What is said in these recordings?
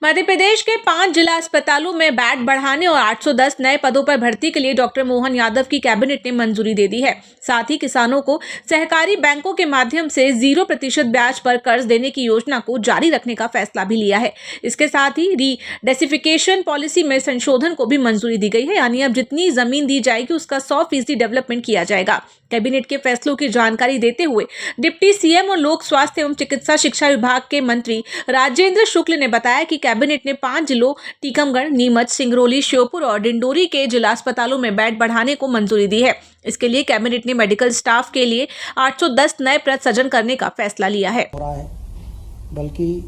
मध्य प्रदेश के 5 जिला अस्पतालों में बेड बढ़ाने और 810 नए पदों पर भर्ती के लिए डॉक्टर मोहन यादव की कैबिनेट ने मंजूरी दे दी है। साथ ही किसानों को सहकारी बैंकों के माध्यम से 0% ब्याज पर कर्ज देने की योजना को जारी रखने का फैसला भी लिया है। इसके साथ ही रीडेसिफिकेशन पॉलिसी में संशोधन को भी मंजूरी दी गई है, यानी अब जितनी जमीन दी जाएगी उसका 100% डेवलपमेंट किया जाएगा। कैबिनेट के फैसलों की जानकारी देते हुए डिप्टी सीएम और लोक स्वास्थ्य एवं चिकित्सा शिक्षा विभाग के मंत्री राजेंद्र शुक्ल ने बताया कि कैबिनेट ने 5 जिलों टीकमगढ़, नीमच, सिंगरौली, श्योपुर और डिंडोरी के जिला अस्पतालों में बेड बढ़ाने को मंजूरी दी है। इसके लिए कैबिनेट ने मेडिकल स्टाफ के लिए 810 नए पद सृजन करने का फैसला लिया है। बल्कि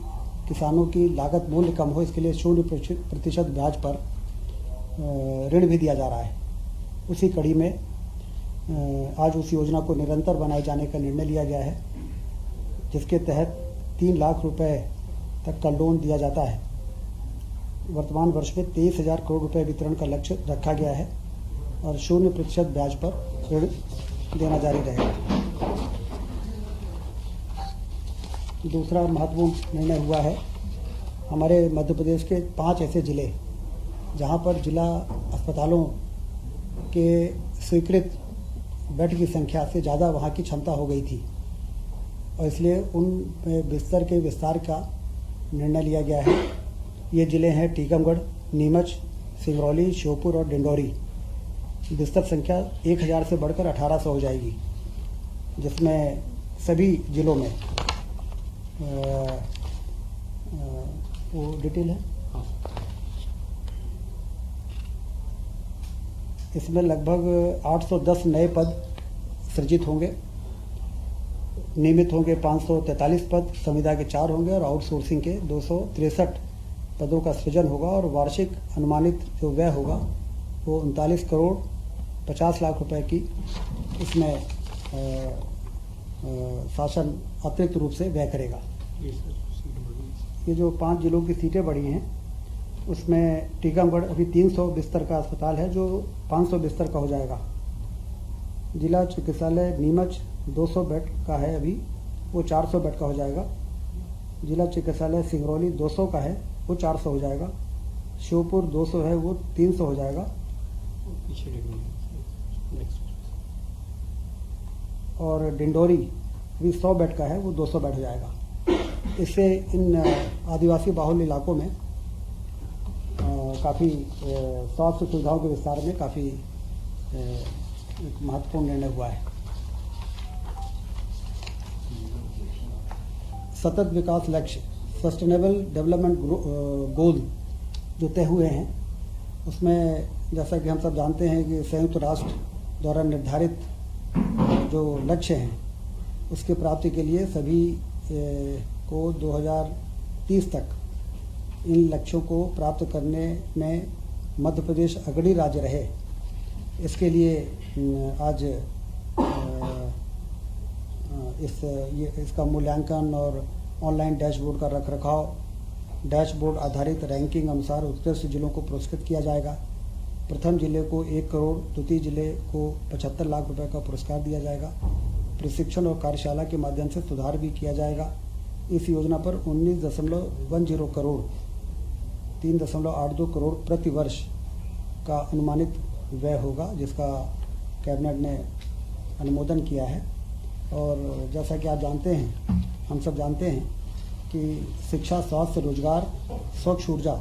किसानों की लागत मूल्य कम हो, इसके लिए 0% ब्याज पर ऋण भी दिया जा रहा है। उसी कड़ी में आज उस योजना को निरंतर बनाए जाने का निर्णय लिया गया है, जिसके तहत 3 लाख रुपए तक का लोन दिया जाता है। वर्तमान वर्ष में 23,000 करोड़ रुपए वितरण का लक्ष्य रखा गया है और 0% ब्याज पर ऋण देना जारी रहेगा। दूसरा महत्वपूर्ण निर्णय हुआ है, हमारे मध्य प्रदेश के 5 ऐसे जिले जहां पर जिला अस्पतालों के स्वीकृत बेड की संख्या से ज़्यादा वहाँ की क्षमता हो गई थी और इसलिए उन बिस्तर के विस्तार का निर्णय लिया गया है। ये ज़िले हैं टीकमगढ़, नीमच, सिंगरौली, श्योपुर और डिंडोरी। बिस्तर संख्या 1000 से बढ़कर 1800 हो जाएगी, जिसमें सभी जिलों में वो डिटेल है। इसमें लगभग 810 नए पद सृजित होंगे। नियमित होंगे 543 पद, संविदा के 4 होंगे और आउटसोर्सिंग के 263 पदों का सृजन होगा और वार्षिक अनुमानित जो व्यय होगा वो 39 करोड़ 50 लाख रुपए की इसमें शासन अतिरिक्त रूप से व्यय करेगा। ये जो 5 जिलों की सीटें बढ़ी हैं उसमें टीकमगढ़ अभी 300 बिस्तर का अस्पताल है जो 500 बिस्तर का हो जाएगा। जिला चिकित्सालय नीमच 200 बेड का है, अभी वो 400 बेड का हो जाएगा। जिला चिकित्सालय सिंगरौली 200 का है, वो 400 हो जाएगा। श्योपुर 200 है, वो 300 हो जाएगा। और डिंडोरी भी 100 बेड का है, वो 200 बेड हो जाएगा। इससे इन आदिवासी बाहुल्य इलाकों में काफ़ी स्वास्थ्य सुविधाओं के विस्तार में काफ़ी एक महत्वपूर्ण निर्णय हुआ है। सतत विकास लक्ष्य सस्टेनेबल डेवलपमेंट गोल जो तय हुए हैं, उसमें जैसा कि हम सब जानते हैं कि संयुक्त राष्ट्र द्वारा निर्धारित जो लक्ष्य हैं उसके प्राप्ति के लिए सभी को 2030 तक इन लक्ष्यों को प्राप्त करने में मध्य प्रदेश अग्रणी राज्य रहे। इसके लिए आज इसका मूल्यांकन और ऑनलाइन डैशबोर्ड का रखरखाव, डैशबोर्ड आधारित रैंकिंग अनुसार उत्कृष्ट जिलों को पुरस्कृत किया जाएगा। प्रथम जिले को 1 करोड़, द्वितीय जिले को 75 लाख रुपए का पुरस्कार दिया जाएगा। प्रशिक्षण और कार्यशाला के माध्यम से सुधार भी किया जाएगा। इस योजना पर 19.10 करोड़ 3.82 करोड़ प्रति वर्ष का अनुमानित व्यय होगा, जिसका कैबिनेट ने अनुमोदन किया है। और जैसा कि आप जानते हैं, हम सब जानते हैं कि शिक्षा, स्वास्थ्य, रोजगार, स्वच्छ ऊर्जा,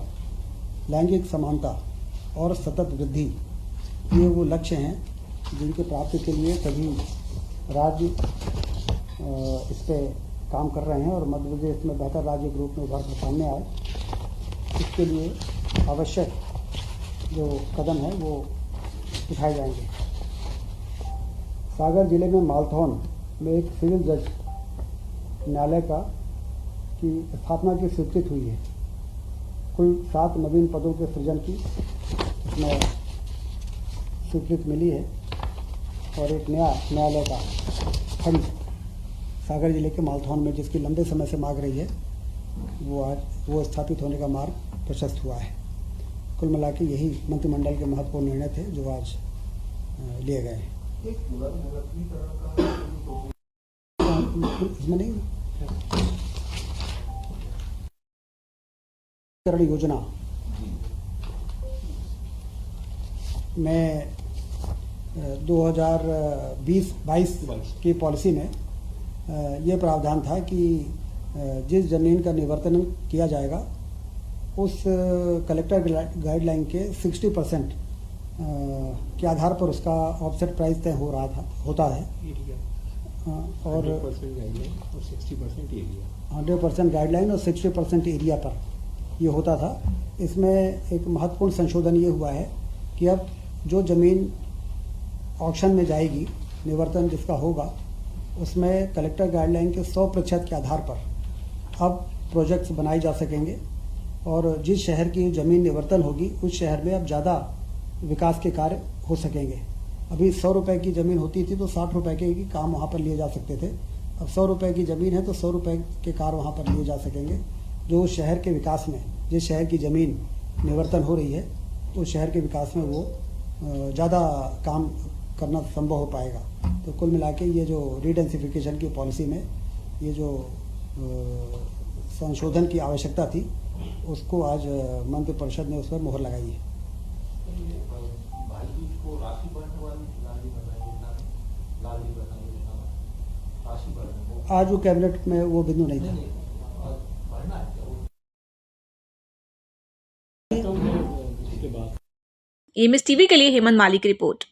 लैंगिक समानता और सतत वृद्धि, ये वो लक्ष्य हैं जिनके प्राप्ति के लिए सभी राज्य इस पर काम कर रहे हैं और मध्य प्रदेश में बेहतर राज्य के रूप में उभर कर सामने आए। इसके लिए आवश्यक जो कदम है वो उठाए जाएंगे। सागर जिले में मालथौन में एक सिविल जज न्यायालय की स्थापना की स्वीकृति हुई है। कुल 7 नवीन पदों के सृजन की इसमें स्वीकृति मिली है और एक नया न्यायालय का खंड सागर जिले के मालथौन में, जिसकी लंबे समय से मांग रही है, वो स्थापित होने का मार्ग प्रशस्त हुआ है। कुल मिला के यही मंत्रिमंडल के महत्वपूर्ण निर्णय थे जो आज लिए गए हैं। इसमें नहीं करण योजना में 2020-22 की पॉलिसी में ये प्रावधान था कि जिस जमीन का निवर्तन किया जाएगा उस कलेक्टर गाइडलाइन के 60% के आधार पर उसका ऑफसेट प्राइस तय होता है और 100% गाइडलाइन और 60% एरिया पर ये होता था। इसमें एक महत्वपूर्ण संशोधन ये हुआ है कि अब जो ज़मीन ऑक्शन में जाएगी, निवर्तन जिसका होगा, उसमें कलेक्टर गाइडलाइन के 100% के आधार पर अब प्रोजेक्ट्स बनाए जा सकेंगे और जिस शहर की ज़मीन निवर्तन होगी उस शहर में अब ज़्यादा विकास के कार्य हो सकेंगे। अभी 100 रुपये की ज़मीन होती थी तो 60 रुपये के काम वहाँ पर लिए जा सकते थे। अब 100 रुपये की ज़मीन है तो 100 रुपये के कार्य वहाँ पर लिए जा सकेंगे। जो शहर के विकास में, जिस शहर की ज़मीन निवर्तन हो रही है उस शहर के विकास में वो ज़्यादा काम करना संभव हो पाएगा। तो कुल मिला के ये जो रीडेंसिफिकेशन की पॉलिसी में ये जो संशोधन की आवश्यकता थी उसको आज मंत्रि परिषद ने उस पर मोहर लगाई है। आज वो कैबिनेट में वो बिंदु नहीं था। एमएस टीवी के लिए हेमंत माली की रिपोर्ट।